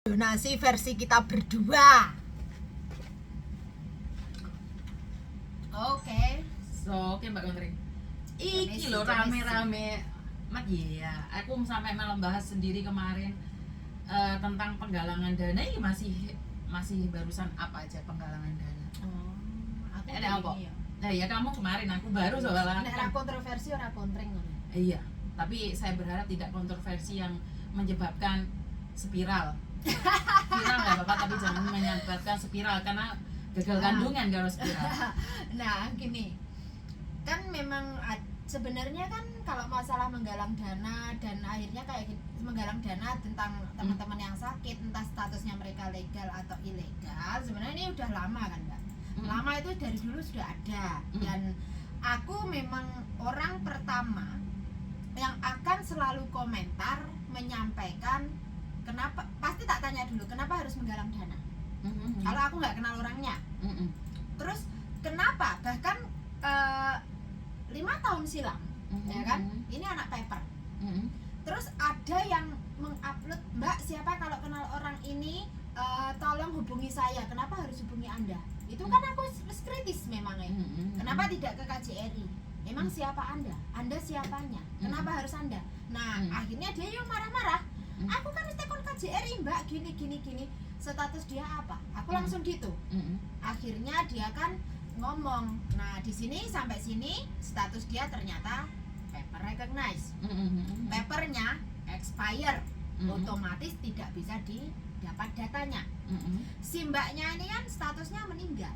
Donasi versi kita berdua. Oke. Oke Mbak Kontring. Iki Donasi, lho donasi. rame-rame. Mat ya, aku sampai malam bahas sendiri kemarin tentang penggalangan dana. Ini masih barusan apa aja penggalangan dana. Oh, aku Ada apa? ini ya. Nah ya kamu kemarin, aku baru soalnya. Nek ra kontroversi ora kontreng ngono. Iya, tapi saya berharap tidak kontroversi yang menyebabkan spiral. Spiral nggak apa-apa, tapi jangan menyebabkan spiral karena gagal kandungan kalau spiral. Nah, gini. Kan memang sebenarnya kan kalau masalah menggalang dana dan akhirnya kayak gini, menggalang dana tentang teman-teman yang sakit, entah statusnya mereka legal atau ilegal, sebenarnya ini udah lama kan, Mbak? Lama itu dari dulu sudah ada. Dan aku memang orang pertama yang akan selalu komentar menyampaikan kenapa, pasti tak tanya dulu kenapa harus menggalang dana. Kalau aku nggak kenal orangnya, terus kenapa bahkan 5 tahun silam, ya kan, ini anak paper, terus ada yang mengupload, Mbak siapa kalau kenal orang ini tolong hubungi saya, kenapa harus hubungi Anda? Itu kan aku kritis memang ya. Kenapa tidak ke KJRI? Emang siapa Anda siapanya, kenapa harus Anda? Nah akhirnya dia yang marah-marah, aku kan telepon KJRI Mbak, gini. Status dia apa? Aku langsung gitu. Akhirnya dia kan ngomong, nah di sini sampai sini status dia ternyata paper recognize, papernya expire, otomatis tidak bisa didapat datanya. Si mbaknya ini kan statusnya meninggal.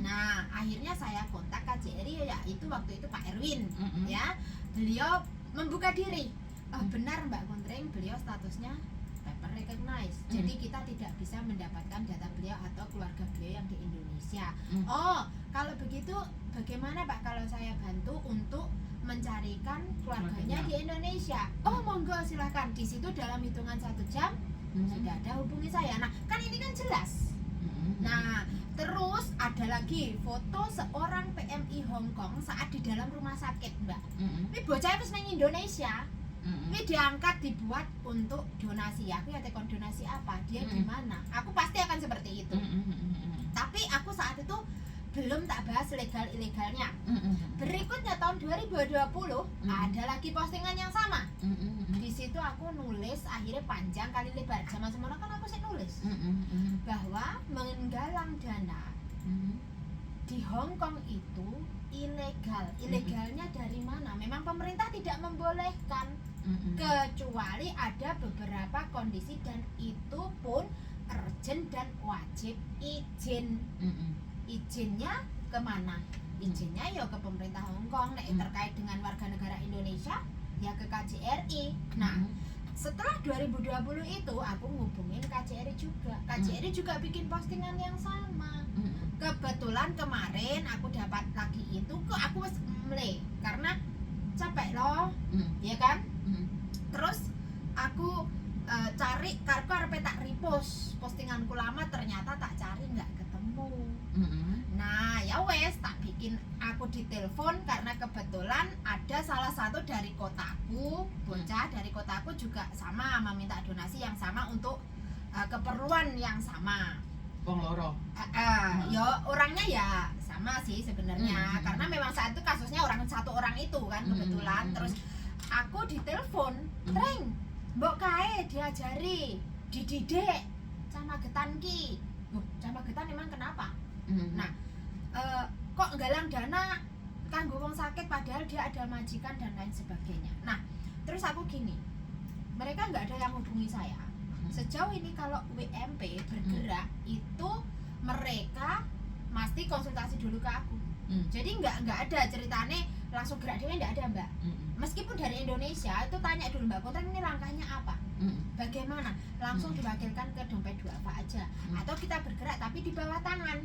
Nah akhirnya saya kontak KJRI, ya itu waktu itu Pak Erwin, ya beliau membuka diri, oh benar Mbak Kontring, beliau statusnya paper recognize, jadi kita tidak bisa mendapatkan data beliau atau keluarga beliau yang di Indonesia. Oh kalau begitu bagaimana Pak kalau saya bantu untuk mencarikan keluarganya di Indonesia? Oh monggo silahkan, di situ dalam hitungan 1 jam sudah ada, hubungi saya. Nah kan ini kan jelas. Nah terus ada lagi foto seorang PMI Hong Kong saat di dalam rumah sakit, Mbak. Ini bocah wis nang Indonesia. Ini diangkat dibuat untuk donasi. Aku ya tekon donasi apa? Dia gimana? Aku pasti akan seperti itu. Tapi aku saat itu belum tak bahas legal ilegalnya. Berikutnya tahun 2020 ada lagi postingan yang sama. Di situ aku nulis, akhirnya panjang kali lebar. Zaman semono kan aku sih nulis bahwa menggalang dana di Hong Kong itu ilegal. Ilegalnya dari mana? Memang pemerintah tidak membolehkan, kecuali ada beberapa kondisi dan itu pun urgent dan wajib izin. Izinnya kemana? Izinnya ya ke pemerintah Hong Kong. Terkait dengan warga negara Indonesia ya ke KJRI. Nah setelah 2020 itu aku ngubungin KJRI juga. KJRI juga bikin postingan yang sama. Kebetulan kemarin aku dapat lagi itu, kok aku wes mulai karena capek loh, ya kan? Terus aku cari, aku harus tak repost postinganku lama, ternyata tak cari nggak ketemu. Nah ya wes tak bikin, aku ditelepon karena kebetulan ada salah satu dari kotaku, bocah dari kotaku juga sama meminta donasi yang sama untuk keperluan yang sama. Wong loro. Ya orangnya ya sama sih sebenarnya, karena memang saat itu kasusnya satu orang itu kan kebetulan. Terus aku ditelepon, Treng, mbok kae diajari, dididik Camagetan ki. Camagetan emang kenapa? Nah kok nggalang dana kanggo wong sakit padahal dia ada majikan dan lain sebagainya. Nah terus aku gini, mereka nggak ada yang hubungi saya sejauh ini. Kalau WMP bergerak itu mereka mesti konsultasi dulu ke aku. Jadi nggak ada ceritane langsung gerak dia, nggak ada Mbak. Meskipun dari Indonesia itu tanya dulu, Mbak Kontring ini langkahnya apa, bagaimana, langsung diwakilkan ke dompet duafa aja. Atau kita bergerak tapi di bawah tangan.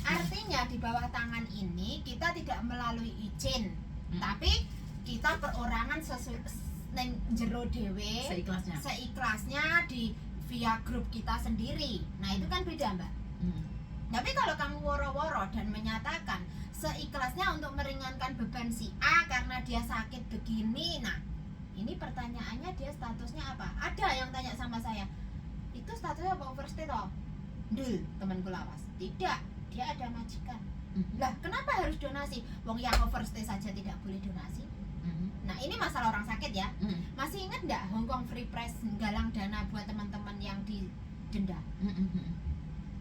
Artinya di bawah tangan ini kita tidak melalui izin, tapi kita perorangan sesuai neng jero dewe, seikhlasnya di via grup kita sendiri. Nah itu kan beda Mbak. Tapi kalau kamu woro-woro dan menyatakan seikhlasnya untuk meringankan beban si A karena dia sakit begini, nah ini pertanyaannya dia statusnya apa? Ada yang tanya sama saya, first toh. Dul, temanku lawas. Tidak, dia ada majikan. Lah, kenapa harus donasi? Wong yang overstay saja tidak boleh donasi. Nah, ini masalah orang sakit ya. Masih ingat nggak Hong Kong Free Press galang dana buat teman-teman yang didenda?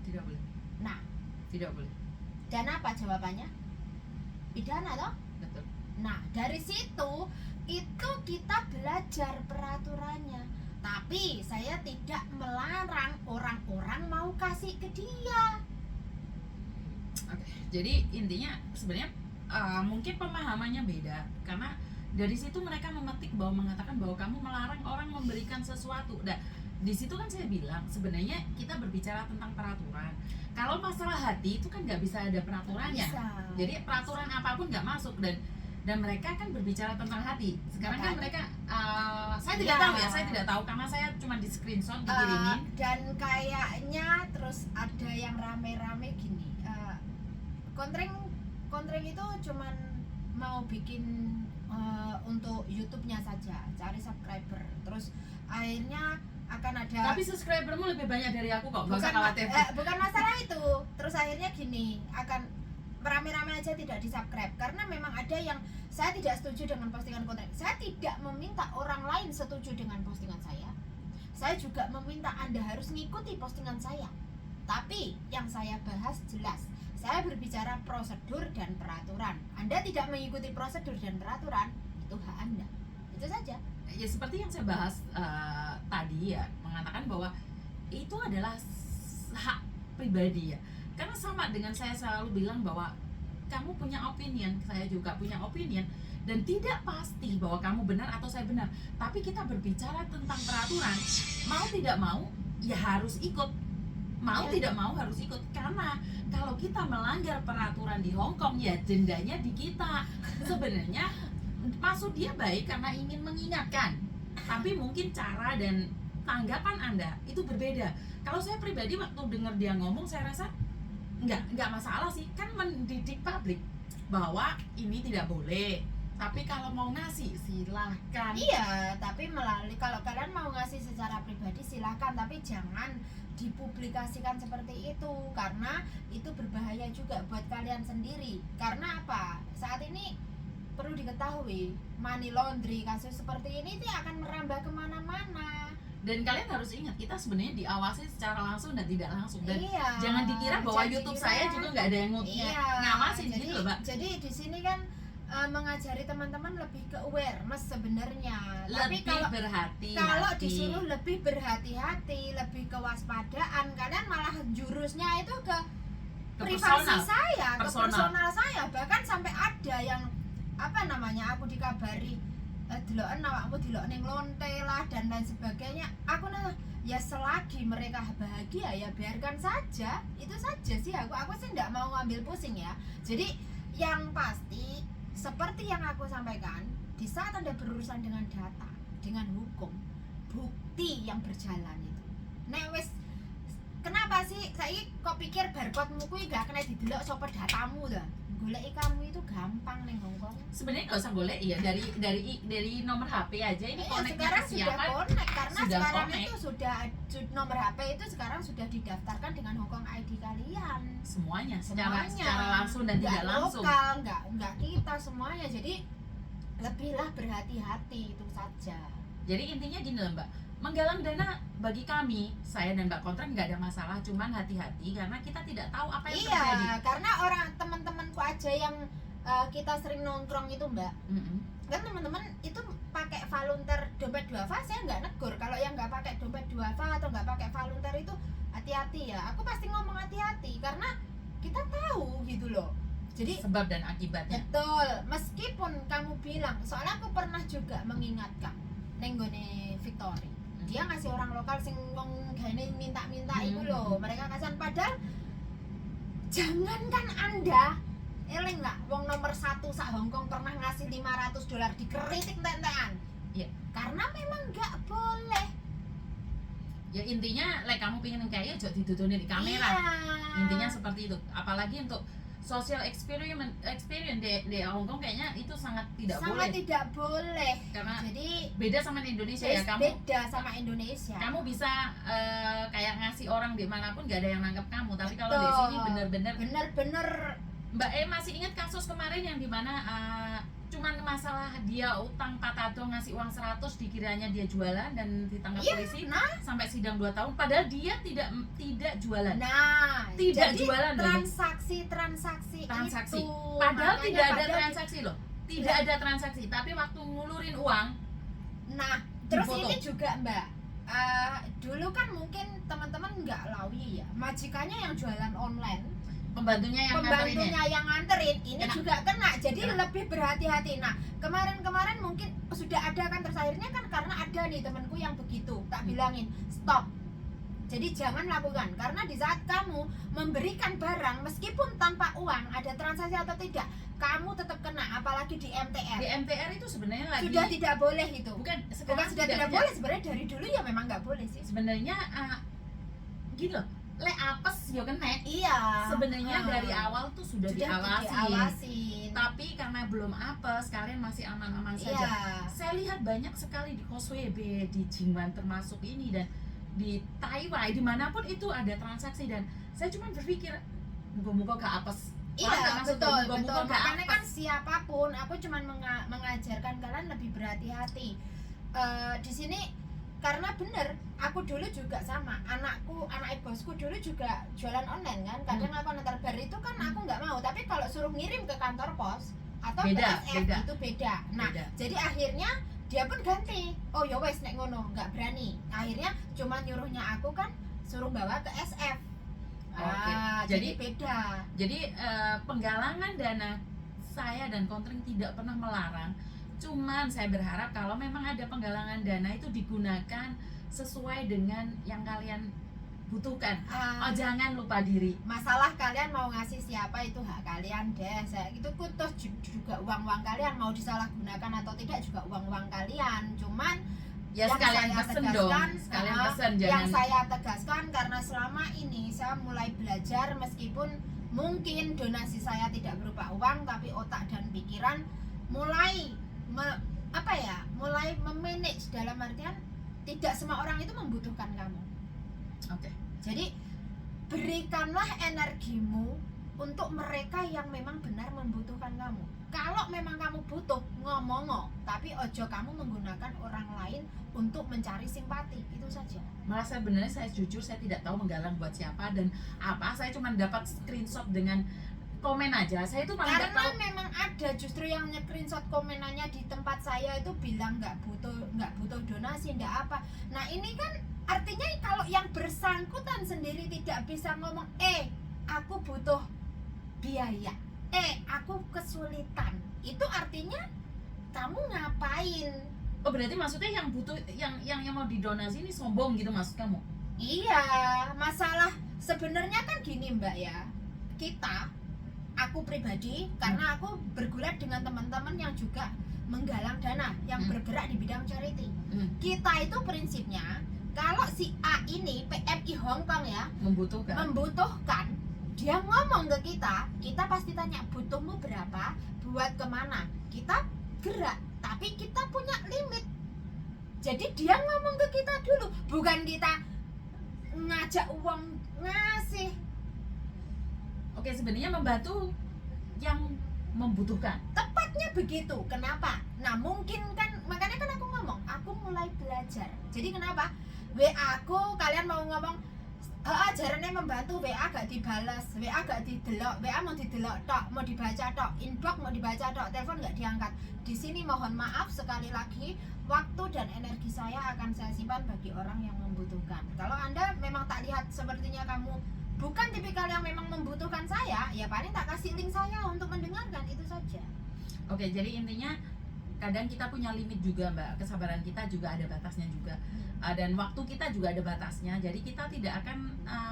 Tidak boleh. Nah, Tidak boleh. dan apa jawabannya? Pidana toh? Betul. Nah, dari situ itu kita belajar peraturannya. Tapi saya tidak melarang orang-orang mau kasih ke dia. Oke. Jadi intinya sebenarnya mungkin pemahamannya beda karena dari situ mereka mengatakan bahwa kamu melarang orang memberikan sesuatu. Dan di situ kan saya bilang sebenarnya kita berbicara tentang peraturan. Kalau masalah hati itu kan nggak bisa ada peraturannya. Bisa. Jadi peraturan apapun nggak masuk dan mereka kan berbicara tentang hati. Sekarang kan mereka saya tidak Ya. tahu ya, saya tidak tahu karena saya cuma di screenshot dikirimin. Dan kayaknya terus ada yang rame-rame gini. Kontreng itu cuman mau bikin untuk YouTube-nya saja, cari subscriber. Terus akhirnya akan ada. Tapi subscribermu lebih banyak dari aku kok, nggak usah khawatir. Bukan masalah itu. Terus akhirnya gini, akan rame-rame aja tidak di subscribe karena memang ada yang saya tidak setuju dengan postingan konten. Saya tidak meminta orang lain setuju dengan postingan saya. Saya juga meminta Anda harus mengikuti postingan saya. Tapi yang saya bahas jelas, saya berbicara prosedur dan peraturan. Anda tidak mengikuti prosedur dan peraturan, itu hak Anda. Itu saja. Ya seperti yang saya bahas tadi ya, mengatakan bahwa itu adalah hak pribadi ya. Karena sama dengan saya selalu bilang bahwa kamu punya opinion, saya juga punya opinion, dan tidak pasti bahwa kamu benar atau saya benar. Tapi kita berbicara tentang peraturan, mau tidak mau ya harus ikut, mau tidak mau harus ikut. Karena kalau kita melanggar peraturan di Hong Kong ya dendanya di kita. Sebenarnya maksud dia baik karena ingin mengingatkan, tapi mungkin cara dan tanggapan Anda itu berbeda. Kalau saya pribadi waktu dengar dia ngomong, saya rasa nggak masalah sih, kan mendidik publik bahwa ini tidak boleh. Tapi kalau mau ngasih silahkan. Iya, tapi melalui kalau kalian mau ngasih secara pribadi silahkan, tapi jangan dipublikasikan seperti itu karena itu berbahaya juga buat kalian sendiri. Karena apa? Saat ini perlu diketahui money laundry, kasus seperti ini itu akan merambah kemana-mana. Dan kalian harus ingat, kita sebenarnya diawasi secara langsung dan tidak langsung. Dan Iya, jangan dikira bahwa jadi YouTube kira- saya juga nggak ada yang ngawasin jadi, gitu loh, Mbak. Jadi di sini kan mengajari teman-teman lebih ke awareness sebenarnya. Tapi Lebih berhati. kalau disuruh lebih berhati-hati, lebih kewaspadaan, kalian malah jurusnya itu ke privasi personal. saya, ke Personal. personal saya. Bahkan sampai ada yang apa namanya, aku dikabari deloken awakmu delok ning lonte lah dan lain sebagainya. Aku nah ya selagi mereka bahagia ya biarkan saja. Itu saja sih, aku sih enggak mau ngambil pusing ya. Jadi yang pasti seperti yang aku sampaikan, di saat Anda berurusan dengan data, dengan hukum, bukti yang berjalan itu. Nek wis kenapa sih saiki kok pikir barcode-mu kuwi gak kena didelok sapa datamu ta? Goleki kamu itu gampang ning Hongkong. Sebenarnya nggak usah boleh ya, dari nomor HP aja ini connect-nya Sekarang ke sudah siapa? connect karena Sudah sekarang connect. itu sudah nomor HP itu sekarang sudah didaftarkan dengan Hongkong ID kalian. Semuanya Semuanya. secara langsung dan Nggak tidak langsung. lokal, nggak kita semuanya. Jadi lebihlah berhati-hati, itu saja. Jadi intinya gini loh Mbak, menggalang dana bagi kami, saya dan Mbak Kontrak nggak ada masalah, cuman hati-hati karena kita tidak tahu apa yang terjadi. Iya, karena orang teman-temanku aja yang kita sering nongkrong itu Mbak, kan teman-teman itu pakai volunteer dompet duafa, saya nggak negur. Kalau yang nggak pakai dompet duafa atau nggak pakai volunteer itu hati-hati ya. Aku pasti ngomong hati-hati karena kita tahu gitu loh. Jadi Sebab dan akibatnya. betul, meskipun kamu bilang, soalnya aku pernah juga mengingatkan nenggone Victory, dia ngasih orang lokal sing wong gane minta-minta itu loh, mereka kasihan. Padahal jangankan Anda, eling nggak, wong nomor 1 sak Hongkong pernah ngasih $500 dikritik entek-entekan. Iya. Karena memang nggak boleh. Ya intinya, kamu pingin kayak aja ditutunin di kamera. Iya. Intinya seperti itu. Apalagi untuk social experience di Hong Kong kayaknya itu sangat tidak Sangat boleh. tidak boleh. Karena Jadi beda sama di Indonesia ya, kamu beda sama Indonesia. bisa kayak ngasih orang orang dimanapun nggak ada yang nangkep kamu, tapi kalau di Betul. sini bener-bener bener-bener Mbak masih ingat kasus kemarin yang dimana cuman masalah dia utang Pak Tado ngasih uang 100 dikiranya dia jualan dan ditangkap Iya, polisi nah. sampai sidang 2 tahun padahal dia tidak jualan. Nah, Tidak jadi jualan loh. transaksi Transaksi. itu Padahal makanya tidak ada padahal- transaksi loh. Tidak ada transaksi, tapi waktu ngulurin uang Nah, terus Difoto. ini juga Mbak, dulu kan mungkin teman-teman nggak lawi ya, majikannya yang jualan online, pembantunya yang nganterin ya. pembantunya yang nganterin, ini Kena. juga kena, jadi Kena. lebih berhati-hati. Nah, kemarin mungkin sudah ada kan, terus akhirnya kan karena ada nih temanku yang begitu, tak bilangin stop. Jadi jangan lakukan, karena di saat kamu memberikan barang meskipun tanpa uang, ada transaksi atau tidak, kamu tetap kena, apalagi di MTR. Di MTR itu sebenarnya lagi Sudah tidak boleh itu. bukan Bukan sekarang sudah tidak punya. boleh, sebenarnya dari dulu ya memang nggak boleh sih. Sebenarnya gini loh, le apes yo kena. Iya. Sebenarnya dari awal tuh sudah diawasi. diawasin. Tapi karena belum apes, kalian masih aman-aman saja. Iya. Saya lihat banyak sekali di Koswebe, di Jingwan termasuk ini dan di Taiwan, dimanapun itu ada transaksi dan saya cuma berpikir muka-muka gak apes. Paham Iya, gak maksud betul, gue? Muka-muka betul. gak Makanya kan apes. siapapun, aku cuma mengajarkan kalian lebih berhati-hati. Di sini karena bener, aku dulu juga sama. Anak bosku dulu juga jualan online kan. Kadang aku antar bar itu kan aku nggak mau. Tapi kalau suruh ngirim ke kantor pos atau Beda, ke SF beda. itu beda. Nah, Beda. jadi akhirnya dia pun ganti. Oh ya wes nek ngono, nggak berani. Akhirnya cuma nyuruhnya aku kan suruh bawa ke SF. Oke, Jadi jadi- beda. Jadi penggalangan dana saya dan Kontring tidak pernah melarang. Cuman saya berharap kalau memang ada penggalangan dana itu digunakan sesuai dengan yang kalian butuhkan. Oh, jangan lupa diri. Masalah kalian mau ngasih siapa itu hak kalian deh. Saya itu kutus juga uang kalian, mau disalahgunakan atau tidak juga uang kalian. Cuman Ya yang sekalian saya pesen dong. tegaskan, Sekalian ah, pesen yang jangan. saya tegaskan karena selama ini saya mulai belajar, meskipun mungkin donasi saya tidak berupa uang, tapi otak dan pikiran mulai mulai memanage, dalam artian tidak semua orang itu membutuhkan kamu. Oke. Jadi berikanlah energimu untuk mereka yang memang benar membutuhkan kamu. Kalau memang kamu butuh, ngomong, tapi ojo kamu menggunakan orang lain untuk mencari simpati, itu saja. Malah sebenarnya saya jujur saya tidak tahu menggalang buat siapa dan apa. Saya cuma dapat screenshot dengan komen aja. Saya itu malah nggak Karena tahu. memang ada justru yang nge-screenshot komenannya di tempat saya itu bilang nggak butuh donasi, nggak apa. Nah ini kan artinya kalau yang bersangkutan sendiri tidak bisa ngomong, aku butuh biaya, aku kesulitan, itu artinya kamu ngapain? Oh berarti maksudnya yang butuh yang mau didonasi ini sombong gitu maksud kamu? Iya, masalah sebenarnya kan gini Mbak ya, aku pribadi, karena aku bergulat dengan teman-teman yang juga menggalang dana, yang bergerak di bidang charity. Kita itu prinsipnya, kalau si A ini PMI Hong Kong ya, membutuhkan, dia ngomong ke kita pasti tanya butuhmu berapa, buat kemana. Kita gerak, tapi kita punya limit. Jadi dia ngomong ke kita dulu, bukan kita ngajak uang ngasih. Oke, sebenarnya membantu yang membutuhkan. Tepatnya begitu. Kenapa? Nah mungkin kan, makanya kan aku ngomong, aku mulai belajar. Jadi kenapa? WA aku, kalian mau ngomong jarane membantu, WA gak dibalas, WA gak didelok, WA mau didelok tok, mau dibaca tok, inbox mau dibaca tok, telepon gak diangkat. Di sini mohon maaf sekali lagi, waktu dan energi saya akan saya simpan bagi orang yang membutuhkan. Kalau Anda memang tak lihat sepertinya kamu bukan tipikal yang memang membutuhkan saya, ya paling tak kasih link saya untuk mendengarkan, itu saja. Oke, jadi intinya kadang kita punya limit juga Mbak, kesabaran kita juga ada batasnya juga. Dan waktu kita juga ada batasnya, jadi kita tidak akan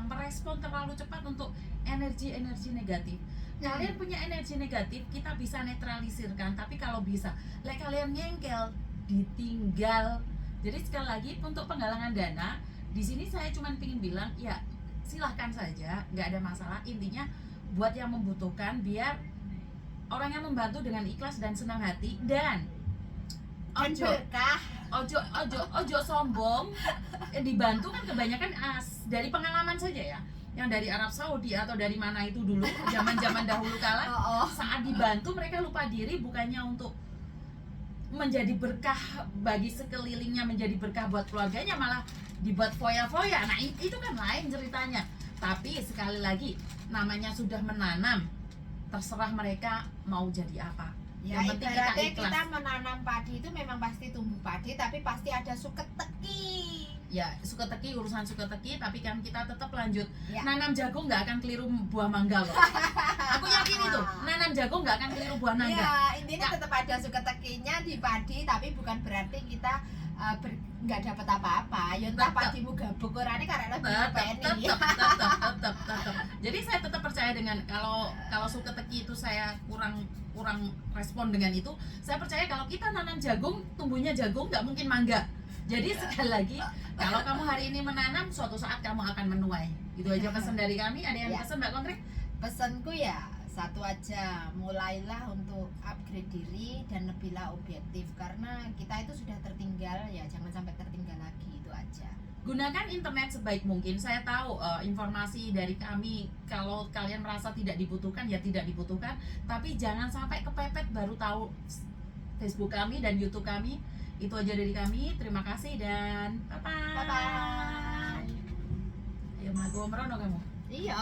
merespon terlalu cepat untuk energi-energi negatif. Kalian punya energi negatif, kita bisa netralisirkan, tapi kalau bisa, kalian ngengkel, ditinggal. Jadi sekali lagi untuk penggalangan dana, di sini saya cuma ingin bilang, ya silahkan saja, nggak ada masalah. Intinya buat yang membutuhkan, biar orang yang membantu dengan ikhlas dan senang hati dan ojo berkah. ojo sombong. Dibantu kan kebanyakan dari pengalaman saja ya, yang dari Arab Saudi atau dari mana itu dulu zaman dahulu kala, saat dibantu mereka lupa diri, bukannya untuk menjadi berkah bagi sekelilingnya, menjadi berkah buat keluarganya, malah dibuat foya-foya. Nah itu kan lain ceritanya. Tapi sekali lagi, namanya sudah menanam, terserah mereka mau jadi apa. Ya Yang penting ibaratnya ikhlas. kita menanam padi itu memang pasti tumbuh padi, tapi pasti ada suket teki. Ya suka teki, urusan suka teki, tapi kan kita tetap lanjut. Ya. Nanam jagung nggak akan keliru buah mangga loh. Aku yakin itu, nanam jagung nggak akan keliru buah mangga. Ya intinya tetap ada suket tekinya di padi, tapi bukan berarti kita nggak dapat apa-apa. Ya entah Tetep. padimu gabuk orane karena tetap. Jadi saya tetap percaya dengan kalau suka teki itu saya kurang respon dengan itu. Saya percaya kalau kita nanam jagung, tumbuhnya jagung, nggak mungkin mangga. Jadi sekali lagi, kalau kamu hari ini menanam, suatu saat kamu akan menuai. Itu aja pesan dari kami. Ada yang Ya. pesan Mbak Kontrik? Pesanku ya satu aja, mulailah untuk upgrade diri dan lebihlah objektif, karena kita itu sudah tertinggal, ya jangan sampai tertinggal lagi, itu aja. Gunakan internet sebaik mungkin. Saya tahu informasi dari kami, kalau kalian merasa tidak dibutuhkan ya tidak dibutuhkan, tapi jangan sampai kepepet baru tahu Facebook kami dan YouTube kami. Itu aja dari kami. Terima kasih dan bye-bye. Bye bye. Ayo, Mbak, gua merono kamu. Iya.